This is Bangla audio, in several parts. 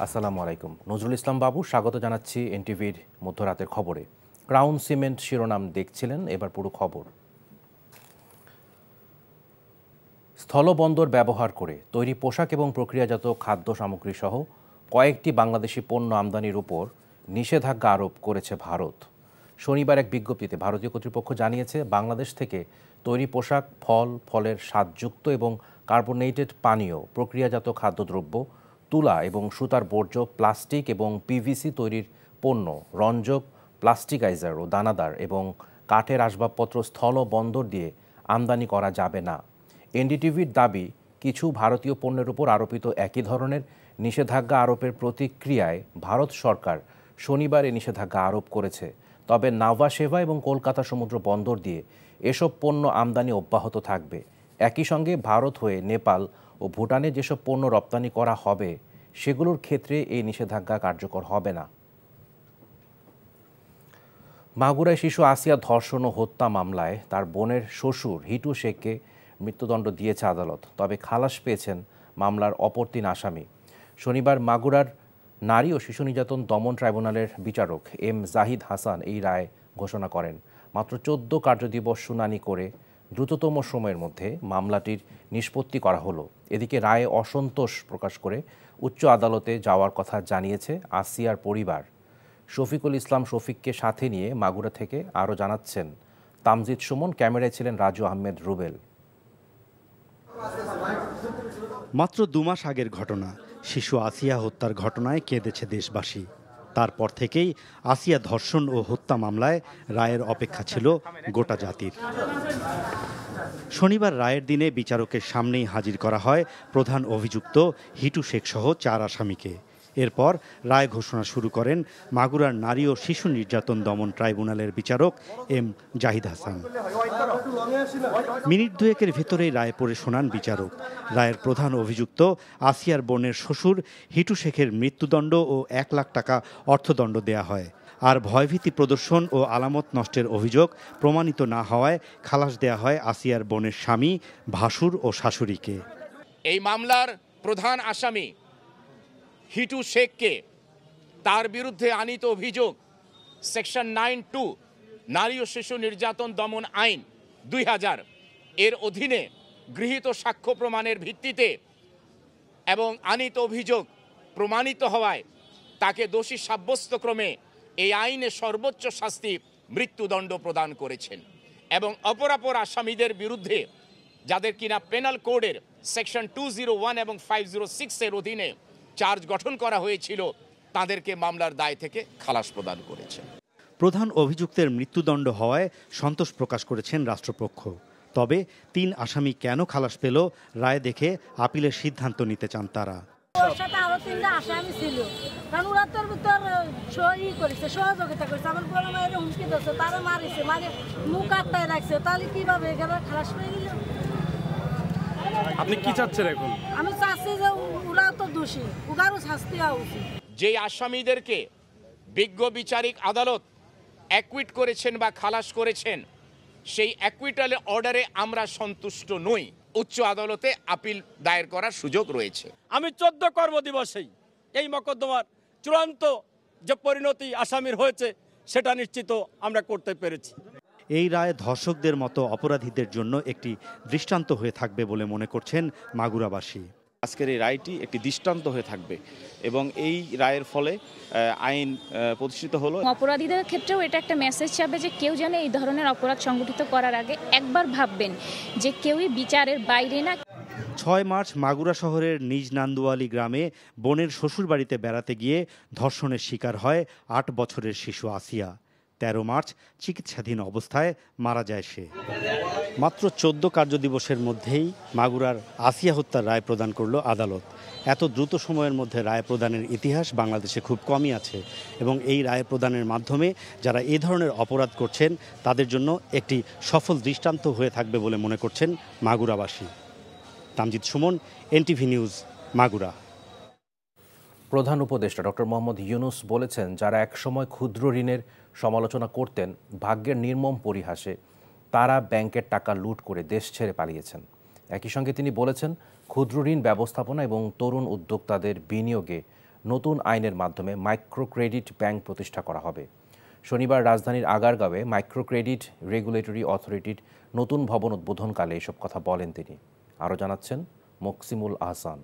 আসসালামু আলাইকুম। নজরুল ইসলাম বাবু, স্বাগত জানাচ্ছি এনটিভির মধ্যরাতের খবরে। ক্রাউন সিমেন্ট শিরোনাম দেখছিলেন, এবার পুরো খবর। স্থলবন্দর ব্যবহার করে তৈরি পোশাক এবং প্রক্রিয়াজাত খাদ্য সামগ্রী সহ কয়েকটি বাংলাদেশি পণ্য আমদানির উপর নিষেধাজ্ঞা আরোপ করেছে ভারত। শনিবার এক বিজ্ঞপ্তিতে ভারতীয় কর্তৃপক্ষ জানিয়েছে, বাংলাদেশ থেকে তৈরি পোশাক, ফল, ফলের স্বাদযুক্ত এবং কার্বোনেটেড পানীয়, প্রক্রিয়াজাত খাদ্যদ্রব্য, তুলা এবং সুতার বর্জ্য, প্লাস্টিক এবং পিভিসি তৈরির পণ্য, রঞ্জক, প্লাস্টিকাইজার ও দানাদার এবং কাঠের আসবাবপত্র স্থল বন্দর দিয়ে আমদানি করা যাবে না। এনডিটিভির দাবি, কিছু ভারতীয় পণ্যের উপর আরোপিত একই ধরনের নিষেধাজ্ঞা আরোপের প্রতিক্রিয়ায় ভারত সরকার শনিবার এই নিষেধাজ্ঞা আরোপ করেছে। তবে নাভা সেবা এবং কলকাতা সমুদ্র বন্দর দিয়ে এসব পণ্য আমদানি অব্যাহত থাকবে। একই সঙ্গে ভারত হয়ে নেপাল ও ভুটানে যেসব পণ্য রপ্তানি করা হবে সেগুলোর ক্ষেত্রে এই নিষেধাজ্ঞা কার্যকর হবে না। মাগুরায় শিশু আসিয়া ধর্ষণ ও হত্যা মামলায় তার বোনের শ্বশুর হিটু শেখকে মৃত্যুদণ্ড দিয়েছে আদালত। তবে খালাস পেয়েছেন মামলার অপর 3 আসামি। শনিবার মাগুরার নারী ও শিশু নির্যাতন দমন ট্রাইব্যুনালের বিচারক এম জাহিদ হাসান এই রায় ঘোষণা করেন। মাত্র 14 কার্যদিবস শুনানি করে দ্রুততম সময়ের মধ্যে মামলাটির নিষ্পত্তি করা হলো। এদিকে রায়ে অসন্তোষ প্রকাশ করে উচ্চ আদালতে যাওয়ার কথা জানিয়েছে আসিয়ার পরিবার। শফিকুল ইসলাম শফিককে সাথে নিয়ে মাগুরা থেকে আরও জানাচ্ছেন তামজিদ সুমন, ক্যামেরায় ছিলেন রাজু আহমেদ রুবেল। মাত্র 2 মাস আগের ঘটনা। শিশু আসিয়া হত্যার ঘটনায় কেঁদেছে দেশবাসী। তারপর থেকেই আসিয়া ধর্ষণ ও হত্যা মামলায় রায়ের অপেক্ষা ছিল গোটা জাতির। শনিবার রায়ের দিনে বিচারকের সামনেই হাজির করা হয় প্রধান অভিযুক্ত হিটু শেখ সহ 4 আসামিকে। এরপর রায় ঘোষণা শুরু করেন মাগুরার নারী ও শিশু নির্যাতন দমন ট্রাইব্যুনালের বিচারক এম জাহিদ হাসান। মিনিট 2-এর ভেতরেই রায় পড়ে শোনান বিচারক। রায়ের প্রধান অভিযুক্ত আসিয়ার বোনের শ্বশুর হিটু শেখের মৃত্যুদণ্ড ও 1 লাখ টাকা অর্থদণ্ড দেয়া হয়। আর ভয়ভীতি প্রদর্শন ও আলামত নষ্টের অভিযোগ প্রমাণিত না হওয়ায় খালাস দেয়া হয় আসিয়ার বোনের স্বামী, ভাসুর ও শাশুড়িকে। এই মামলার প্রধান আসামি হিটু শেখকে তার বিরুদ্ধে আনীত অভিযোগ সেকশন 9(2) নারী ও শিশু নির্যাতন দমন আইন 2000 এর অধীনে গৃহীত সাক্ষ্য প্রমাণের ভিত্তিতে এবং আনীত অভিযোগ প্রমাণিত হওয়ায় তাকে দোষী সাব্যস্তক্রমে এই আইনে সর্বোচ্চ শাস্তি মৃত্যুদণ্ড প্রদান করেছেন। এবং অপরাপর আসামিদের বিরুদ্ধে, যাদের কিনা পেনাল কোডের সেকশন 201 এবং 506 এর অধীনে চার্জ গঠন করা হয়েছিল, তাদেরকে মামলার দায় থেকে খালাস প্রদান করেছে। প্রধান অভিযুক্তের মৃত্যুদণ্ড হওয়ায় সন্তোষ প্রকাশ করেছেন রাষ্ট্রপক্ষ। তবে 3 আসামি কেন খালাস পেল, রায় দেখে আপিলের সিদ্ধান্ত নিতে চান তারা। আরো 3টা আসামি ছিল, কারণ ওরা তোর ভিতর সহযোগিতা করেছে। আমার বড় মায়ের হুমকি দিচ্ছে, তারা মারিছে, মানে মুখ আটকায় রাখছে। তাহলে কিভাবে এখানে খালাস পেয়ে গেল? আপনি কি চাচ্ছেন এখন? আমি চাচ্ছি যে ওরা তো দোষী, ওরাও শাস্তি হওয়া উচিত। যে আসামিদেরকে বিজ্ঞ বিচারিক আদালত অ্যাকুইট করেছেন বা খালাস করেছেন, সেই অ্যাকুইটাল অর্ডারে আমরা সন্তুষ্ট নই। উচ্চ আদালতে আপিল দায়ের করার সুযোগ রয়েছে। আমি 14 কর্মদিবসেই এই মকদ্দমার চূড়ান্ত যে পরিণতি আসামির হয়েছে সেটা নিশ্চিত আমরা করতে পেরেছি। এই রায় ধর্ষকদের মতো অপরাধীদের জন্য একটি দৃষ্টান্ত হয়ে থাকবে বলে মনে করছেন মাগুরাবাসী। আজকের এই রায়টি একটি দৃষ্টান্ত হয়ে থাকবে এবং এই রায়ের ফলে আইন প্রতিষ্ঠিত হলো। অপরাধীদের ক্ষেত্রেও এটা একটা মেসেজ যাবে যে কেউ যেন এই ধরনের অপরাধ সংগঠিত করার আগে একবার ভাববেন যে কেউই বিচারের বাইরে না। 6 মার্চ মাগুরা শহরের নিজ নান্দুয়ালি গ্রামে বোনের শ্বশুর বাড়িতে বেড়াতে গিয়ে ধর্ষণের শিকার হয় 8 বছরের শিশু আসিয়া। 13 মার্চ চিকিৎসাধীন অবস্থায় মারা যায় সে। মাত্র 14 কার্যদিবসের মধ্যেই মাগুরার আসিয়া হত্যার রায় প্রদান করল আদালত। এত দ্রুত সময়ের মধ্যে রায় প্রদানের ইতিহাস বাংলাদেশে খুব কমই আছে এবং এই রায় প্রদানের মাধ্যমে যারা এই ধরনের অপরাধ করছেন তাদের জন্য একটি সফল দৃষ্টান্ত হয়ে থাকবে বলে মনে করছেন মাগুরাবাসী। Tamjid Sumon, NTV news, Magura. প্রধান উপদেষ্টা ডক্টর মোহাম্মদ ইউনূস বলেছেন, যারা একসময় ক্ষুদ্র ঋণের সমালোচনা করতেন ভাগ্যের নির্মম পরিহাসে, তারা ব্যাংকের টাকা লুট করে দেশ ছেড়ে পালিয়েছেন। একই সঙ্গে তিনি বলেছেন, ক্ষুদ্র ঋণ ব্যবস্থাপনা এবং তরুণ উদ্যোক্তাদের বিনিয়োগে নতুন আইনের মাধ্যমে মাইক্রো ক্রেডিট ব্যাংক প্রতিষ্ঠা করা হবে। শনিবার রাজধানীর আগারগাঁওয়ে মাইক্রো ক্রেডিট রেগুলেটরি অথরিটির নতুন ভবন উদ্বোধনকালে এসব কথা বলেন তিনি। আরও জানাচ্ছেন মকসিমুল আহসান।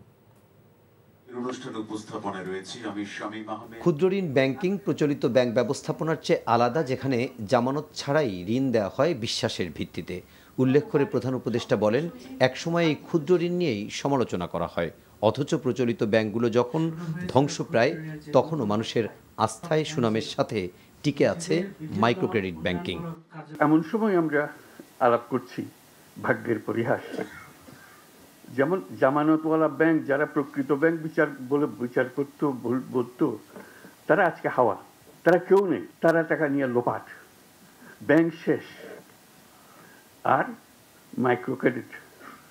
ক্ষুদ্র ঋণ ব্যাংকিং প্রচলিত ব্যাংক ব্যবস্থাপনার চেয়ে আলাদা, যেখানে জামানত ছাড়াই ঋণ দেওয়া হয় বিশ্বাসের ভিত্তিতে। উল্লেখ করে প্রধান উপদেষ্টা বলেন, একসময় এই ক্ষুদ্র ঋণ নিয়েই সমালোচনা করা হয়, অথচ প্রচলিত ব্যাংকগুলো যখন ধ্বংসপ্রায় তখনও মানুষের আস্থায় সুনামের সাথে টিকে আছে মাইক্রো ক্রেডিট ব্যাংকিং। এমন সময় আমরা আলাপ করছি ভাগ্যের পরিহাস। যেমন জামানতওয়ালা ব্যাংক, যারা প্রকৃত ব্যাংক বিচার করতো বলতো, তারা আজকে হাওয়া, তারা কেউ নেই, তারা টাকা নিয়ে লোপাট, ব্যাংক শেষ। আর মাইক্রো ক্রেডিট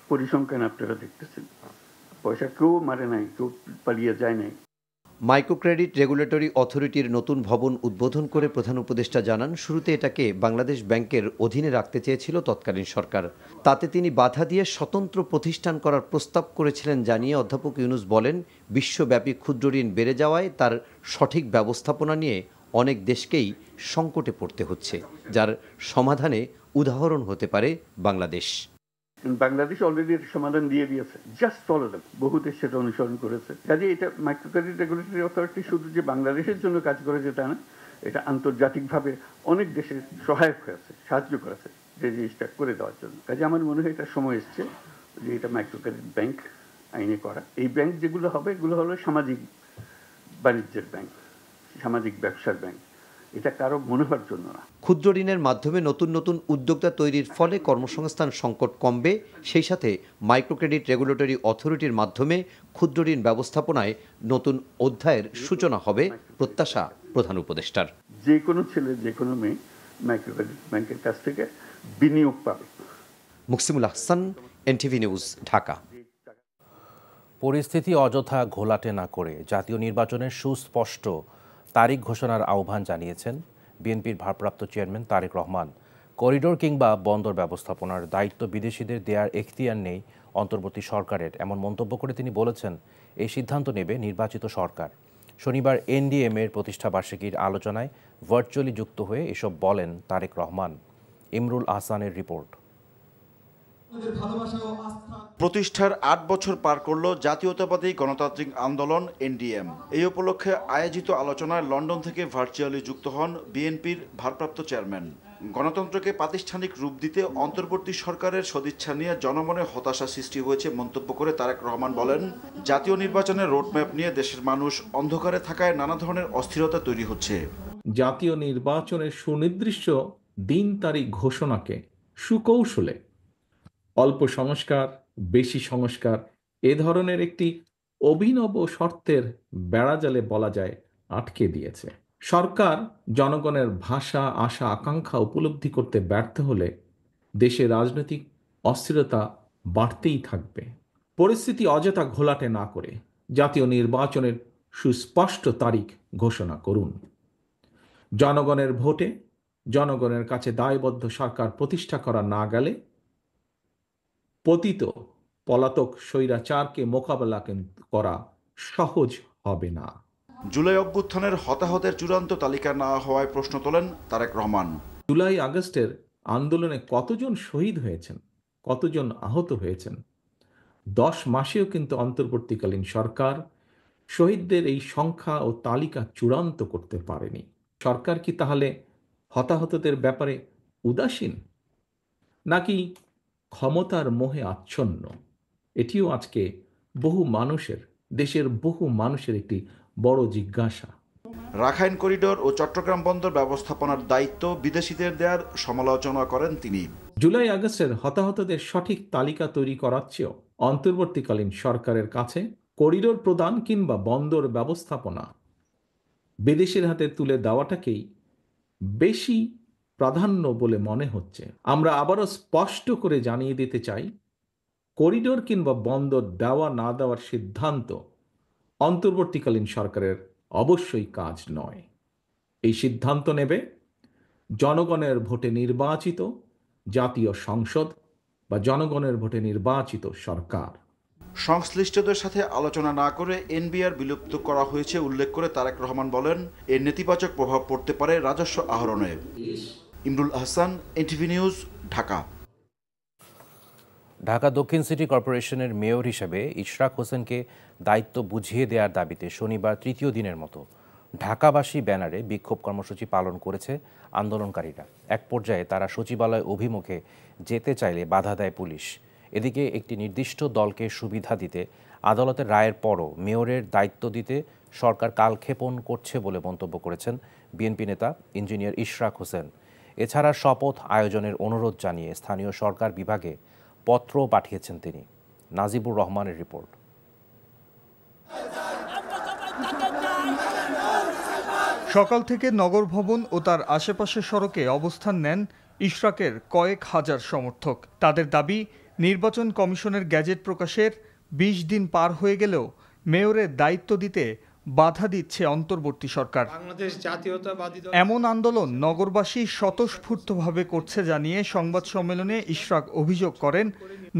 পরিসংখ্যান আপনারা দেখতেছেন, পয়সা কেউ মারে নাই, কেউ পালিয়ে যায় নাই। মাইক্রো ক্রেডিট রেগুলেটরি অথরিটির নতুন ভবন উদ্বোধন করে প্রধান উপদেষ্টা জানান, শুরুতে এটাকে বাংলাদেশ ব্যাংকের অধীনে রাখতে চেয়েছিল তৎকালীন সরকার। তাতে তিনি বাধা দিয়ে স্বতন্ত্র প্রতিষ্ঠান করার প্রস্তাব করেছিলেন জানিয়ে অধ্যাপক ইউনুস বলেন, বিশ্বব্যাপী ক্ষুদ্র ঋণ বেড়ে যাওয়ায় তার সঠিক ব্যবস্থাপনা নিয়ে অনেক দেশকেই সংকটে পড়তে হচ্ছে, যার সমাধানে উদাহরণ হতে পারে বাংলাদেশ। বাংলাদেশ অলরেডি এর সমাধান দিয়ে দিয়েছে, জাস্ট ফলো দেম। বহু দেশ সেটা অনুসরণ করেছে। কাজে এটা মাইক্রো ক্রেডিট রেগুলেটরি অথরিটি শুধু যে বাংলাদেশের জন্য কাজ করেছে তা না, এটা আন্তর্জাতিকভাবে অনেক দেশের সহায়ক হয়েছে, সাহায্য করেছে যে জিনিসটা করে দেওয়ার জন্য। কাজে আমার মনে হয় এটা সময় এসছে যে এটা মাইক্রো ক্রেডিট ব্যাংক আইনে করা। এই ব্যাংক যেগুলো হবে, এগুলো হলো সামাজিক বাণিজ্যের ব্যাংক, সামাজিক ব্যবসার ব্যাংক। এটা কারো মনে হওয়ার জন্য না। ক্ষুদ্র ঋণের মাধ্যমে নতুন নতুন উদ্যোক্তা তৈরির ফলে কর্মসংস্থান সংকট কমবে, সেই সাথে মাইক্রো ক্রেডিট রেগুলেটরি অথরিটির মাধ্যমে ক্ষুদ্র ঋণ ব্যবস্থাপনায় নতুন অধ্যায়ের সূচনা হবে প্রত্যাশা প্রধান উপদেষ্টার। যে কোনো ছেলে, যে কোনো মেয়ে মাইক্রো ক্রেডিট ব্যাংকের কাছ থেকে বিনিয়োগ পাবে। Muksimul Ahsan, NTV news, Dhaka. পরিস্থিতি অযথা ঘোলাটে না করে জাতীয় নির্বাচনের সুস্পষ্ট তারিখ ঘোষণার আহ্বান জানিয়েছেন বিএনপির ভারপ্রাপ্ত চেয়ারম্যান তারেক রহমান। করিডোর কিংবা বন্দর ব্যবস্থাপনার দায়িত্ব বিদেশিদের দেওয়ার এখতিয়ার নেই অন্তর্বর্তী সরকারের, এমন মন্তব্য করে তিনি বলেছেন, এই সিদ্ধান্ত নেবে নির্বাচিত সরকার। শনিবার এনডিএম এর প্রতিষ্ঠাবার্ষিকীর আলোচনায় ভার্চুয়ালি যুক্ত হয়ে এসব বলেন তারেক রহমান। ইমরুল আহসানের রিপোর্ট। প্রতিষ্ঠার ৮ বছর পার করল জাতীয়তাবাদী গণতান্ত্রিক আন্দোলন এনডিএম। এই উপলক্ষে আয়োজিত আলোচনায় লন্ডন থেকে ভার্চুয়ালি যুক্ত হন বিএনপির ভারপ্রাপ্ত চেয়ারম্যান। গণতন্ত্রকে প্রাতিষ্ঠানিক রূপ দিতে অন্তর্বর্তী সরকারের সদিচ্ছা নিয়ে জনমনে হতাশা সৃষ্টি হয়েছে মন্তব্য করে তারেক রহমান বলেন, জাতীয় নির্বাচনের রোডম্যাপ নিয়ে দেশের মানুষ অন্ধকারে থাকায় নানা ধরনের অস্থিরতা তৈরি হচ্ছে। জাতীয় নির্বাচনের সুনির্দিষ্ট দিন তারিখ ঘোষণাকে সুকৌশলে অল্প সংস্কার, বেশি সংস্কার, এ ধরনের একটি অভিনব শর্তের বেড়াজালে বলা যায় আটকে দিয়েছে। সরকার জনগণের ভাষা, আশা, আকাঙ্ক্ষা উপলব্ধি করতে ব্যর্থ হলে দেশে রাজনৈতিক অস্থিরতা বাড়তেই থাকবে। পরিস্থিতি অযথা ঘোলাটে না করে জাতীয় নির্বাচনের সুস্পষ্ট তারিখ ঘোষণা করুন। জনগণের ভোটে জনগণের কাছে দায়বদ্ধ সরকার প্রতিষ্ঠা করা না গেলে পতিত পলাতক স্বৈরাচারকে মোকাবেলা করা সহজ হবে না। জুলাই অভ্যুত্থানের হতাহতের চূড়ান্ত তালিকা না হওয়ায় প্রশ্ন তোলেন তারেক রহমান। জুলাই আগস্টের আন্দোলনে কতজন শহীদ হয়েছেন, কতজন আহত হয়েছেন, 10 মাসেও কিন্তু অন্তর্বর্তীকালীন সরকার শহীদদের এই সংখ্যা ও তালিকা চূড়ান্ত করতে পারেনি। সরকার কি তাহলে হতাহতদের ব্যাপারে উদাসীন, নাকি ক্ষমতার মোহে আচ্ছন্ন? এটিও আজকে দেশের বহু মানুষের একটি বড় জিজ্ঞাসা। রাখাইন করিডোর ও চট্টগ্রাম বন্দর ব্যবস্থাপনার দায়িত্ব বিদেশিদের দেওয়ার সমালোচনা করেন তিনি। জুলাই আগস্টের হতাহতদের সঠিক তালিকা তৈরি করার চেয়েও অন্তর্বর্তীকালীন সরকারের কাছে করিডোর প্রদান কিংবা বন্দর ব্যবস্থাপনা বিদেশের হাতে তুলে দেওয়াটাকেই বেশি প্রাধান্য বলে মনে হচ্ছে। আমরা আবারও স্পষ্ট করে জানিয়ে দিতে চাই, করিডোর কিংবা বন্দর দেওয়া না দেওয়ার সিদ্ধান্ত অন্তর্বর্তীকালীন সরকারের অবশ্যই কাজ নয়। এই সিদ্ধান্ত নেবে জনগণের ভোটে নির্বাচিত জাতীয় সংসদ বা জনগণের ভোটে নির্বাচিত সরকার। সংশ্লিষ্টদের সাথে আলোচনা না করে এনবিআর বিলুপ্ত করা হয়েছে উল্লেখ করে তারেক রহমান বলেন, এর নেতিবাচক প্রভাব পড়তে পারে রাজস্ব আহরণে। Imrul Ahsan, NTV news, Dhaka. ঢাকা দক্ষিণ সিটি কর্পোরেশনের মেয়র হিসেবে ইশরাক হোসেনকে দায়িত্ব বুঝিয়ে দেওয়ার দাবিতে শনিবার তৃতীয় দিনের মতো ঢাকাবাসী ব্যানারে বিক্ষোভ কর্মসূচি পালন করেছে আন্দোলনকারীরা। এক পর্যায়ে তারা সচিবালয় অভিমুখে যেতে চাইলে বাধা দেয় পুলিশ। এদিকে একটি নির্দিষ্ট দলকে সুবিধা দিতে আদালতের রায়ের পরও মেয়রের দায়িত্ব দিতে সরকার কালক্ষেপণ করছে বলে মন্তব্য করেছেন বিএনপি নেতা ইঞ্জিনিয়ার ইশরাক হোসেন। এছাড়া শপথ আয়োজনের অনুরোধ জানিয়ে স্থানীয় সরকার বিভাগে পত্র পাঠিয়েছেন তিনি। নাজিবুর রহমানের রিপোর্ট। সকাল থেকে নগর ভবন ও তার আশেপাশের সড়কে অবস্থান নেন ইশরাকের কয়েক হাজার সমর্থক। তাদের দাবি, নির্বাচন কমিশনের গ্যাজেট প্রকাশের ২০ দিন পার হয়ে গেলেও মেয়রের দায়িত্ব দিতে বাধা দিচ্ছে অন্তর্বর্তী সরকার। এমন আন্দোলন নগরবাসী স্বতঃস্ফূর্তভাবে করছে জানিয়ে সংবাদ সম্মেলনে ইশরাক অভিযোগ করেন,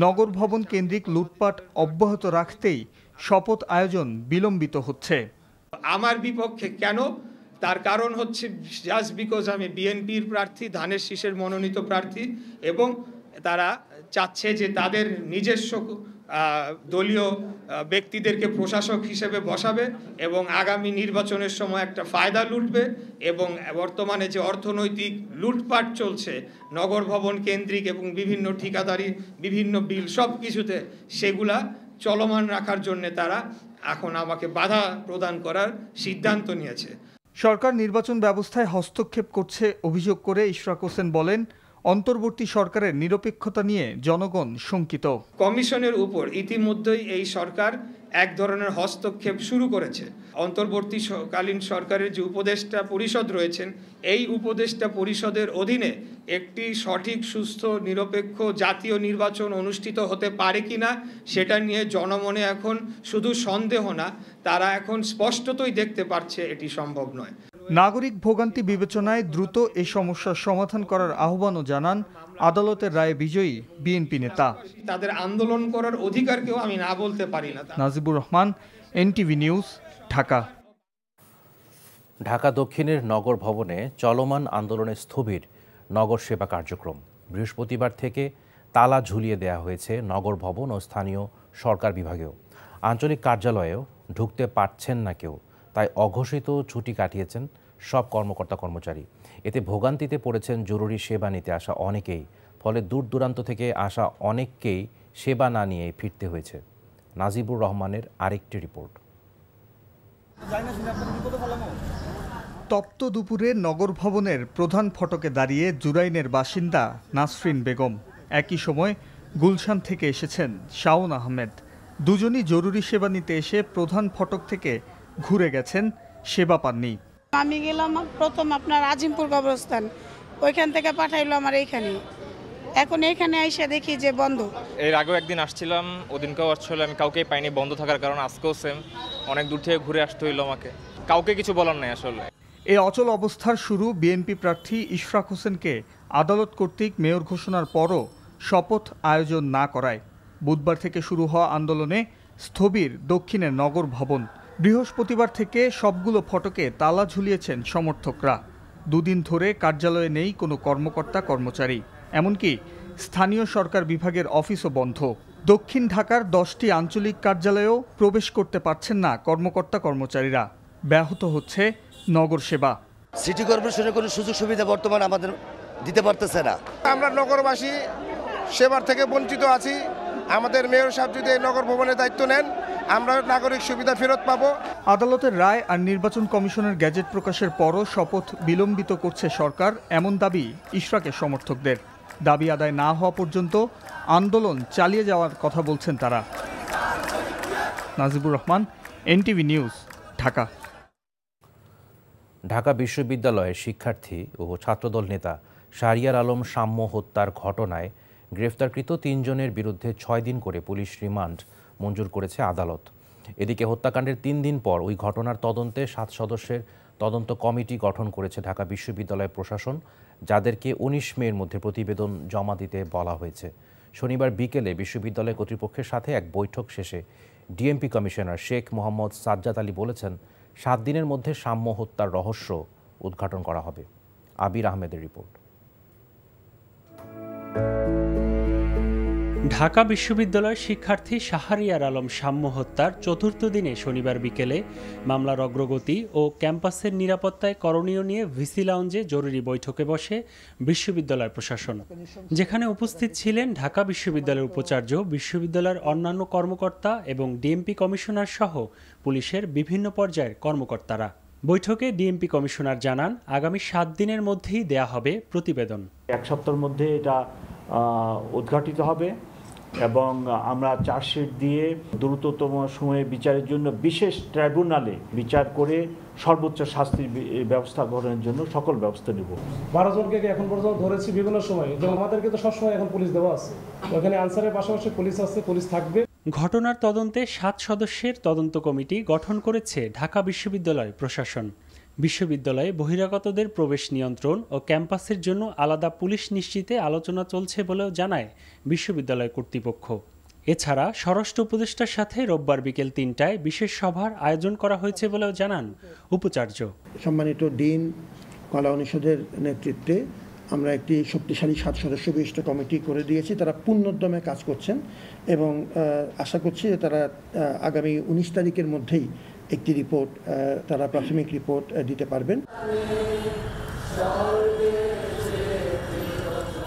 নগর ভবন কেন্দ্রিক লুটপাট অব্যাহত রাখতেই শপথ আয়োজন বিলম্বিত হচ্ছে। আমার বিপক্ষে কেন? তার কারণ হচ্ছে জাস্ট বিকজ আমি বিএনপির প্রার্থী, ধানের শীষের মনোনীত প্রার্থী, এবং তারা চাচ্ছে যে তাদের নিজস্ব দলীয় ব্যক্তিদেরকে প্রশাসক হিসেবে বসাবে এবং আগামী নির্বাচনের সময় একটা ফায়দা লুটবে। এবং বর্তমানে যে অর্থনৈতিক লুটপাট চলছে নগর ভবন কেন্দ্রিক এবং বিভিন্ন ঠিকাদারি, বিভিন্ন বিল, সব কিছুতে সেগুলা চলমান রাখার জন্য তারা এখন আমাকে বাধা প্রদান করার সিদ্ধান্ত নিয়েছে। সরকার নির্বাচন ব্যবস্থায় হস্তক্ষেপ করছে অভিযোগ করে ইশরাক হোসেন বলেন, অন্তর্বর্তী সরকারের নিরপেক্ষতা নিয়ে জনগণ শঙ্কিত। কমিশনের উপর ইতিমধ্যেই এই সরকার এক ধরনের হস্তক্ষেপ শুরু করেছে। অন্তর্বর্তীকালীন সরকারের যে উপদেষ্টা পরিষদ রয়েছেন, এই উপদেষ্টা পরিষদের অধীনে একটি সঠিক, সুস্থ, নিরপেক্ষ জাতীয় নির্বাচন অনুষ্ঠিত হতে পারে কিনা সেটা নিয়ে জনমনে এখন শুধু সন্দেহ না, তারা এখন স্পষ্টতই দেখতে পারছে এটি সম্ভব নয়। নাগরিক ভোগান্তি বিবেচনায় দ্রুত এই সমস্যার সমাধান করার আহ্বানও জানান আদালতের রায়ে বিজয়ী বিএনপি নেতা। তাদের আন্দোলন করার অধিকারকেও আমি না বলতে পারি না। Najibur Rahman, NTV news, Dhaka. ঢাকা দক্ষিণের নগর ভবনে চলমান আন্দোলনে স্থবির নগর সেবা কার্যক্রম। বৃহস্পতিবার থেকে তালা ঝুলিয়ে দেওয়া হয়েছে নগর ভবন ও স্থানীয় সরকার বিভাগেও। আঞ্চলিক কার্যালয়েও ঢুকতে পারছেন না কেউ, তাই অঘোষিত ছুটি কাটিয়েছেন সব কর্মকর্তা কর্মচারী। এতে ভোগান্তিতে পড়েছেন জরুরি সেবা নিতে আসা অনেকেই। ফলে দূর দূরান্ত থেকে আসা অনেককেই সেবা না নিয়ে ফিরতে হয়েছে। নাজিবুর রহমানের আরেকটি রিপোর্ট। তপ্ত দুপুরে নগর ভবনের প্রধান ফটকে দাঁড়িয়ে জুরাইনের বাসিন্দা নাসরিন বেগম। একই সময় গুলশান থেকে এসেছেন শাওন আহমেদ। দুজনই জরুরি সেবা নিতে এসে প্রধান ফটক থেকে ঘুরে গেছেন, সেবা পাননি। আমি গেলাম প্রথম আপনার আজিমপুর কবরস্থান, ওইখান থেকে পাঠাইলো আমার এইখানে। এখন এইখানে এসে দেখি যে বন্ধ। এর আগেও একদিন আসছিলাম, ওদিনকেও আসলে আমি কাউকেই পাইনি বন্ধ থাকার কারণে। আজকেও সেম, অনেক দূর থেকে ঘুরে আসতে হইলো আমাকে, কাউকে কিছু বলার নাই আসলে। এই অচল অবস্থার শুরু বিএনপি প্রার্থী ইশরাক হোসেনকে আদালত কর্তৃক মেয়র ঘোষণার পরও শপথ আয়োজন না করায়। বুধবার থেকে শুরু হওয়া আন্দোলনে স্থবির দক্ষিণের নগর ভবন। বৃহস্পতিবার থেকে সবগুলো ফটকে তালা ঝুলিয়েছেন সমর্থকরা। দুদিন ধরে কার্যালয়ে নেই কোনো কর্মকর্তা কর্মচারী, এমনকি স্থানীয় সরকার বিভাগের অফিসও বন্ধ। দক্ষিণ ঢাকার 10টি আঞ্চলিক কার্যালয়েও প্রবেশ করতে পারছেন না কর্মকর্তা কর্মচারীরা। ব্যাহত হচ্ছে নগর সেবা। সিটি কর্পোরেশনের কোনো সুযোগ সুবিধা বর্তমানে আমাদের দিতে পারতেছে না। আমরা নগরবাসী সেবার থেকে বঞ্চিত আছি। আমাদের মেয়র সাহেব যদি এই নগর ভবনের দায়িত্ব নেন, আমরা নাগরিক সুবিধা ফেরত পাবো। আদালতের রায় আর নির্বাচন কমিশনের গ্যাজেট প্রকাশের পরও শপথ বিলম্বিত করছে সরকার, এমন দাবি ইশরাকের সমর্থকদের। দাবি আদায় না হওয়া পর্যন্ত আন্দোলন চালিয়ে যাওয়ার কথা বলছেন তারা। Najibur Rahman, NTV news, Dhaka. ঢাকা বিশ্ববিদ্যালয়ের শিক্ষার্থী ও ছাত্রদল নেতা শাহরিয়ার আলম সাম্য হত্যার ঘটনায় গ্রেফতারকৃত 3 জনের বিরুদ্ধে 6 দিন করে পুলিশ রিমান্ড মঞ্জুর করেছে আদালত। এদিকে হত্যাকাণ্ডের 3 দিন পর ওই ঘটনার তদন্তে 7 সদস্যের তদন্ত কমিটি গঠন করেছে ঢাকা বিশ্ববিদ্যালয় প্রশাসন, যাদেরকে 19 মের মধ্যে প্রতিবেদন জমা দিতে বলা হয়েছে। শনিবার বিকেলে বিশ্ববিদ্যালয় কর্তৃপক্ষের সাথে এক বৈঠক শেষে ডিএমপি কমিশনার শেখ মোহাম্মদ সাজ্জাদ আলী বলেছেন 7 দিনের মধ্যে সাম্য হত্যার রহস্য উদ্ঘাটন করা হবে। আবির আহমেদের রিপোর্ট। ঢাকা বিশ্ববিদ্যালয়ের শিক্ষার্থী শাহরিয়ার আলম সাম্য হত্যার চতুর্থ দিনে শনিবার বিকেলে মামলার অগ্রগতি ও ক্যাম্পাসের নিরাপত্তায় করণীয় নিয়ে ভিসি লাউঞ্জে জরুরি বৈঠকে বসে বিশ্ববিদ্যালয় প্রশাসন, যেখানে উপস্থিত ছিলেন ঢাকা বিশ্ববিদ্যালয়ের উপাচার্য, বিশ্ববিদ্যালয়ের অন্যান্য কর্মকর্তা এবং ডিএমপি কমিশনার সহ পুলিশের বিভিন্ন পর্যায়ের কর্মকর্তারা। বৈঠকে ডিএমপি কমিশনার জানান, আগামী 7 দিনের মধ্যেই দেয়া হবে প্রতিবেদন। 1 সপ্তাহের মধ্যে এটা উদ্ঘাটিত হবে এবং আমরা চার্জশিট দিয়ে দ্রুততম সময়ে বিচারের জন্য বিশেষ ট্রাইব্যুনালে বিচার করে সর্বোচ্চ শাস্তির ব্যবস্থা গ্রহণের জন্য সকল ব্যবস্থা নেব। 12 জনকে এখন পর্যন্ত ধরেছি বিভিন্ন সময়, যেমন আমাদেরকে তো সবসময় এখন পুলিশ দেওয়া আছে, ওখানে আনসারের পাশাপাশি পুলিশ আছে, পুলিশ থাকবে। ঘটনার তদন্তে 7 সদস্যের তদন্ত কমিটি গঠন করেছে ঢাকা বিশ্ববিদ্যালয় প্রশাসন। বিশ্ববিদ্যালয়ে বহিরাগতদের প্রবেশ নিয়ন্ত্রণ ও ক্যাম্পাসের জন্য আলাদা পুলিশ নিশ্চিতে আলোচনা চলছে বলেও জানায় বিশ্ববিদ্যালয় কর্তৃপক্ষ। এছাড়া স্বরাষ্ট্র উপদেষ্টার সাথে রোববার বিকেল 3টায় বিশেষ সভার আয়োজন করা হয়েছে বলেও জানান উপাচার্য। সম্মানিত ডিন, কলা অনুষদের নেতৃত্বে আমরা একটি শক্তিশালী 7 সদস্য বিশিষ্ট কমিটি করে দিয়েছি। তারা পূর্ণোদ্যমে কাজ করছেন এবং আশা করছি যে তারা আগামী 19 তারিখের মধ্যেই একটি রিপোর্ট, তারা প্রাথমিক রিপোর্ট দিতে পারবেন।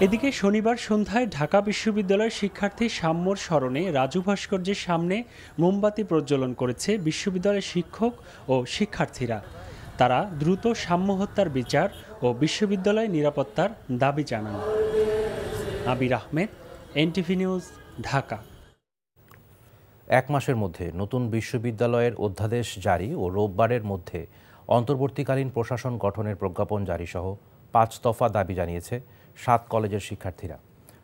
এদিকে শনিবার সন্ধ্যায় ঢাকা বিশ্ববিদ্যালয়ের শিক্ষার্থী সাম্যর স্মরণে রাজু ভাস্কর্যের সামনে মোমবাতি প্রজ্বলন করেছে বিশ্ববিদ্যালয়ের শিক্ষক ও শিক্ষার্থীরা। তারা দ্রুত সাম্য হত্যার বিচার ও বিশ্ববিদ্যালয় নিরাপত্তার দাবি জানান। আবির আহমেদ, এনটিভি নিউজ, ঢাকা। 1 মাসের মধ্যে নতুন বিশ্ববিদ্যালয়ের অধ্যাদেশ জারি ও রোববারের মধ্যে অন্তর্বর্তীকালীন প্রশাসন গঠনের প্রজ্ঞাপন জারি সহ 5 দফা দাবি জানিয়েছে 7 কলেজের শিক্ষার্থীরা।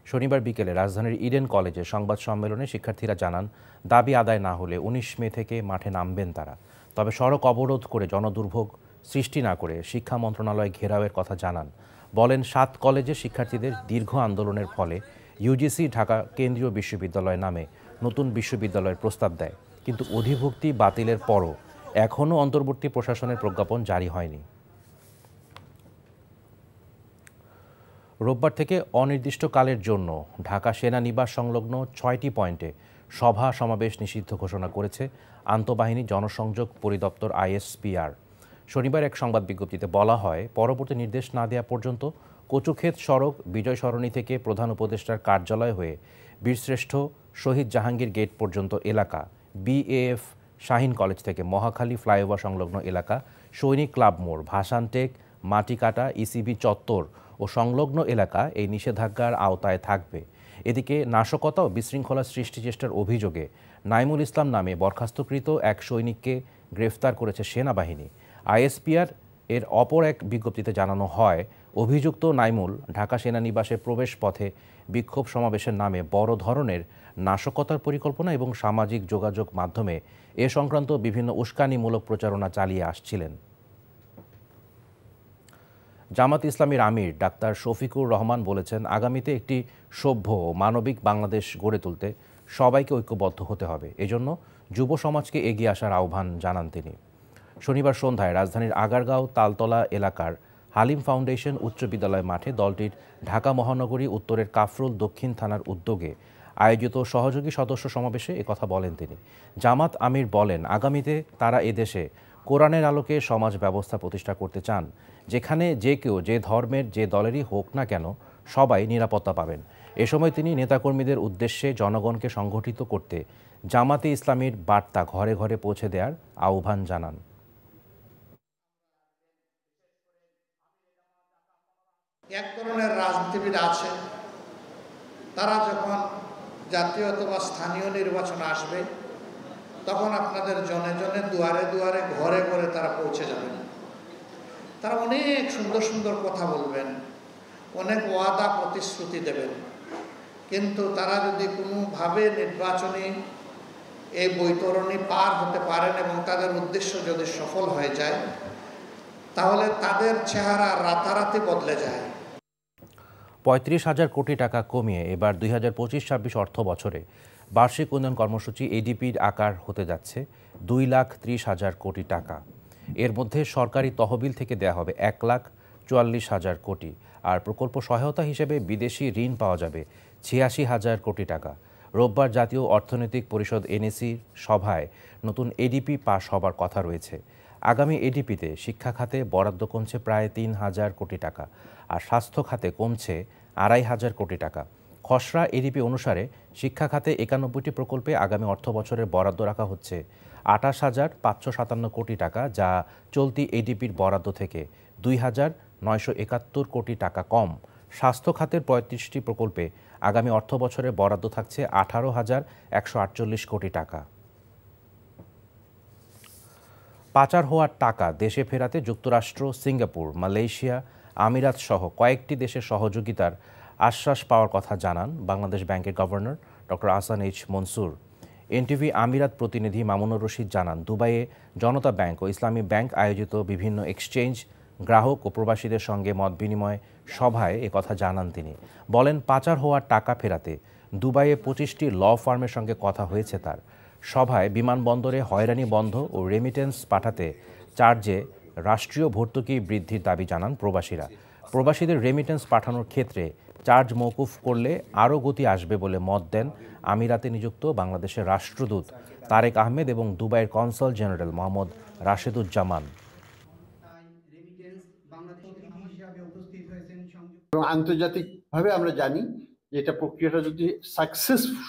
শনিবার বিকেলে রাজধানীর ইডেন কলেজে সংবাদ সম্মেলনে শিক্ষার্থীরা জানান, দাবি আদায় না হলে 19 মে থেকে মাঠে নামবেন তারা। তবে সড়ক অবরোধ করে জনদুর্ভোগ সৃষ্টি না করে শিক্ষা মন্ত্রণালয় ঘেরাওয়ের কথা জানান। বলেন, 7 কলেজের শিক্ষার্থীদের দীর্ঘ আন্দোলনের ফলে ইউজিসি ঢাকা কেন্দ্রীয় বিশ্ববিদ্যালয় নামে নতুন বিশ্ববিদ্যালয়ের প্রস্তাব দেয়, কিন্তু অধিভুক্তি বাতিলের পরও এখনও অন্তর্বর্তী প্রশাসনের প্রজ্ঞাপন জারি হয়নি। রোববার থেকে অনির্দিষ্টকালের জন্য ঢাকা সেনানিবাস সংলগ্ন 6টি পয়েন্টে সভা সমাবেশ নিষিদ্ধ ঘোষণা করেছে আন্তঃবাহিনী জনসংযোগ পরিদপ্তর ISPR। শনিবার এক সংবাদ বিজ্ঞপ্তিতে বলা হয়, পরবর্তী নির্দেশ না দেওয়া পর্যন্ত কচুক্ষেত সড়ক, বিজয় সরণি থেকে প্রধান উপদেষ্টার কার্যালয় হয়ে বীরশ্রেষ্ঠ শহীদ জাহাঙ্গীর গেট পর্যন্ত এলাকা, BAF শাহীন কলেজ থেকে মহাখালী ফ্লাইওভার সংলগ্ন এলাকা, সৈনিক ক্লাব মোড়, ভাসানটেক, মাটিকাটা, ECB চত্বর ও সংলগ্ন এলাকা এই নিষেধাজ্ঞার আওতায় থাকবে। এদিকে নাশকতা ও বিশৃঙ্খলা সৃষ্টি চেষ্টার অভিযোগে নাইমুল ইসলাম নামে বরখাস্তকৃত এক সৈনিককে গ্রেফতার করেছে সেনাবাহিনী। ISPR এর অপর এক বিজ্ঞপ্তিতে জানানো হয়, অভিযুক্ত নাইমুল ঢাকা সেনানিবাসের প্রবেশ পথে বিক্ষোভ সমাবেশের নামে বড় ধরনের নাশকতার পরিকল্পনা এবং সামাজিক যোগাযোগ মাধ্যমে এ সংক্রান্ত বিভিন্ন উস্কানিমূলক প্রচারণা চালিয়ে আসছিলেন। জামাত ইসলামীর আমির ডাক্তার শফিকুর রহমান বলেছেন, আগামীতে একটি সভ্য ও মানবিক বাংলাদেশ গড়ে তুলতে সবাইকে ঐক্যবদ্ধ হতে হবে। এজন্য যুব সমাজকে এগিয়ে আসার আহ্বান জানান তিনি। শনিবার সন্ধ্যায় রাজধানীর আগারগাঁও তালতলা এলাকার হালিম ফাউন্ডেশন উচ্চ বিদ্যালয় মাঠে দলটির ঢাকা মহানগরী উত্তরের কাফরুল দক্ষিণ থানার উদ্যোগে আয়োজিত সহযোগী সদস্য সমাবেশে একথা বলেন তিনি। জামাত আমির বলেন, আগামীতে তারা এদেশে কোরআনের আলোকে সমাজ ব্যবস্থা প্রতিষ্ঠা করতে চান, যেখানে যে কেউ যে ধর্মের যে দলেরই হোক না কেন সবাই নিরাপত্তা পাবেন। এ সময় তিনি নেতাকর্মীদের উদ্দেশ্যে জনগণকে সংগঠিত করতে জামাতে ইসলামীর বার্তা ঘরে ঘরে পৌঁছে দেওয়ার আহ্বান জানান। এক ধরনের রাজনীতিবিদ আছে, তারা যখন জাতীয় অথবা স্থানীয় নির্বাচন আসবে তখন আপনাদের জনে জনে দুয়ারে দুয়ারে ঘরে ঘরে তারা পৌঁছে যাবেন। তারা অনেক সুন্দর সুন্দর কথা বলবেন, অনেক ওয়াদা প্রতিশ্রুতি দেবেন, কিন্তু তারা যদি কোনোভাবে নির্বাচনী এই বৈতরণী পার হতে পারেন এবং তাদের উদ্দেশ্য যদি সফল হয়ে যায়, তাহলে তাদের চেহারা রাতারাতি বদলে যায়। 35,000 কোটি টাকা কমিয়ে এবার 2025-26 অর্থ বছরে বার্ষিক উন্নয়ন কর্মসূচি এডিপির আকার হতে যাচ্ছে 2,30,000 কোটি টাকা। এর মধ্যে সরকারি তহবিল থেকে দেয়া হবে 1,44,000 কোটি, আর প্রকল্প সহায়তা হিসেবে বিদেশি ঋণ পাওয়া যাবে 86,000 কোটি টাকা। রোববার জাতীয় অর্থনৈতিক পরিষদ এনএসির সভায় নতুন এডিপি পাশ হবার কথা রয়েছে। আগামী এডিপিতে শিক্ষা খাতে বরাদ্দ কমছে প্রায় 3,000 কোটি টাকা, আর স্বাস্থ্য খাতে কমছে 2,500 কোটি টাকা। খসড়া এডিপি অনুসারে শিক্ষা খাতে 91টি প্রকল্পে আগামী অর্থ বছরের বরাদ্দ রাখা হচ্ছে 28,557 কোটি টাকা, যা চলতি এডিপির বরাদ্দ থেকে 2,971 কোটি টাকা কম। স্বাস্থ্য খাতের 35টি প্রকল্পে আগামী অর্থ বছরে বরাদ্দ থাকছে 18,148 কোটি টাকা। পাচার হওয়ার টাকা দেশে ফেরাতে যুক্তরাষ্ট্র, সিঙ্গাপুর, মালয়েশিয়া, আমিরাত সহ কয়েকটি দেশের সহযোগিতার আশ্বাস পাওয়ার কথা জানান বাংলাদেশ ব্যাংকের governor doctor Ahsan H Mansur. NTV আমিরাত প্রতিনিধি মামুনুর রশিদ জানান, দুবাইয়ে জনতা ব্যাংক ও ইসলামী ব্যাংক আয়োজিত বিভিন্ন এক্সচেঞ্জ, গ্রাহক ও প্রবাসীদের সঙ্গে মত বিনিময় সভায় একথা জানান তিনি। বলেন, পাচার হওয়ার টাকা ফেরাতে দুবাইয়ে 25টি ল ফার্মের সঙ্গে কথা হয়েছে তার। সভায় বিমানবন্দরে হয়রানি বন্ধ ও রেমিটেন্স পাঠাতে চার্জে রাষ্ট্রীয় ভর্তুকি বৃদ্ধির দাবি জানান প্রবাসীরা। প্রবাসীদের রেমিটেন্স পাঠানোর ক্ষেত্রে চার্জ মওকুফ করলে আরও গতি আসবে বলে মত দেন আমিরাতে নিযুক্ত বাংলাদেশের রাষ্ট্রদূত তারেক আহমেদ এবং দুবাইয়ের কনসাল জেনারেল মোহাম্মদ রাশেদুজ্জামান। আন্তর্জাতিকভাবে আমরা জানি যে এটা প্রক্রিয়াটা যদি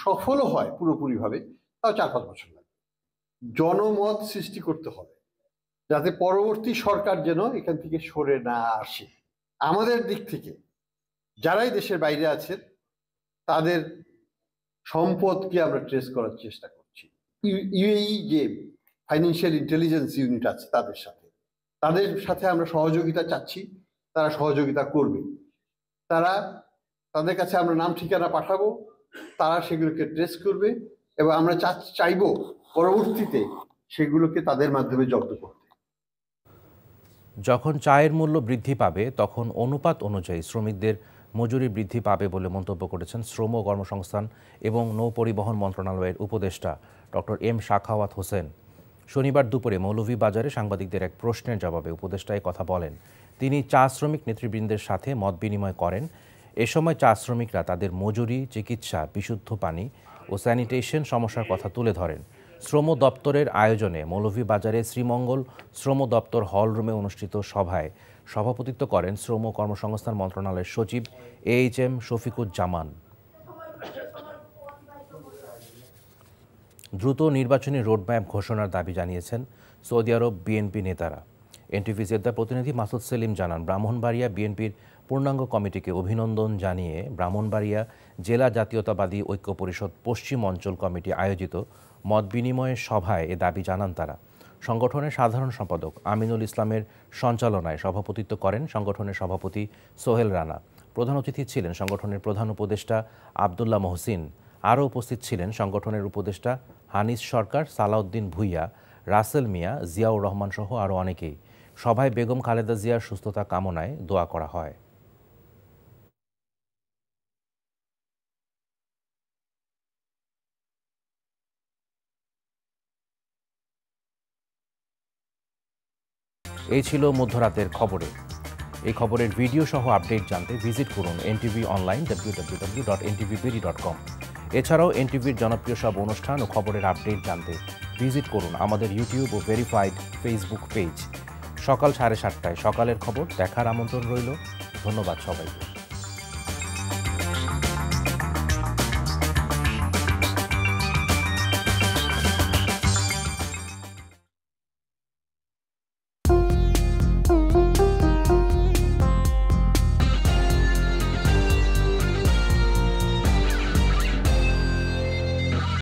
সফলও হয় পুরোপুরিভাবে, তাও 4-5 বছর লাগবে। জনমত সৃষ্টি করতে হবে যাতে পরবর্তী সরকার যেন এখান থেকে সরে না আসে। আমাদের দিক থেকে যারাই দেশের বাইরে আছেন তাদের সম্পদকে আমরা ট্রেস করার চেষ্টা করছি। ইউএই যে ফাইন্যান্সিয়াল ইন্টেলিজেন্স ইউনিট আছে তাদের সাথে আমরা সহযোগিতা চাচ্ছি, তারা সহযোগিতা করবে। তাদের কাছে আমরা নাম ঠিকানা পাঠাবো, তারা সেগুলোকে ট্রেস করবে এবং আমরা চাইবো পরবর্তীতে সেগুলোকে তাদের মাধ্যমে জব্দ করতে। যখন চায়ের মূল্য বৃদ্ধি পাবে তখন অনুপাত অনুযায়ী শ্রমিকদের মজুরি বৃদ্ধি পাবে বলে মন্তব্য করেছেন শ্রম ও কর্মসংস্থান এবং নৌপরিবহন মন্ত্রণালয়ের উপদেষ্টা ডক্টর এম শাখাওয়াত হোসেন। শনিবার দুপুরে মৌলভীবাজারে সাংবাদিকদের এক প্রশ্নের জবাবে উপদেষ্টা এই কথা বলেন। তিনি চা শ্রমিক নেতৃবৃন্দের সাথে মত বিনিময় করেন। এ সময় চা শ্রমিকরা তাদের মজুরি, চিকিৎসা, বিশুদ্ধ পানি ও স্যানিটেশন সমস্যার কথা তুলে ধরেন। শ্রম দপ্তরের আয়োজনে মৌলভীবাজারে শ্রীমঙ্গল শ্রম দপ্তর হলরুমে অনুষ্ঠিত সভায় সভাপতিত্ব করেন শ্রম ও কর্মসংস্থান মন্ত্রণালয়ের সচিব AHM শফিকুজ্জামান। দ্রুত নির্বাচনী রোডম্যাপ ঘোষণার দাবি জানিয়েছেন সৌদি আরব বিএনপি নেতারা। এনটিভি জেদ্দা প্রতিনিধি মাসুদ সেলিম জানান, ব্রাহ্মণবাড়িয়া বিএনপির পূর্ণাঙ্গ কমিটিকে অভিনন্দন জানিয়ে ব্রাহ্মণবাড়িয়া জেলা জাতীয়তাবাদী ঐক্য পরিষদ পশ্চিম অঞ্চল কমিটি আয়োজিত মত বিনিময় সভায় এ দাবি জানান তারা। সংগঠনের সাধারণ সম্পাদক আমিনুল ইসলামের সঞ্চালনায় সভাপতিত্ব করেন সংগঠনের সভাপতি সোহেল রানা। প্রধান অতিথি ছিলেন সংগঠনের প্রধান উপদেষ্টা আবদুল্লাহ মহসিন। আরও উপস্থিত ছিলেন সংগঠনের উপদেষ্টা হানিস সরকার, সালাউদ্দিন ভুইয়া, রাসেল মিয়া, জিয়াউর রহমান সহ আরও অনেকেই। সভায় বেগম খালেদা জিয়ার সুস্থতা কামনায় দোয়া করা হয়। এই ছিল মধ্যরাতের খবরে। এই খবরের ভিডিও সহ আপডেট জানতে ভিজিট করুন এনটিভি অনলাইন www.ntvbd.com। এছাড়াও এনটিভির জনপ্রিয় সব অনুষ্ঠান ও খবরের আপডেট জানতে ভিজিট করুন আমাদের ইউটিউব ও ভেরিফাইড ফেসবুক পেজ। সকাল 7:30টায় সকালের খবর দেখার আমন্ত্রণ রইল। ধন্যবাদ সবাইকে।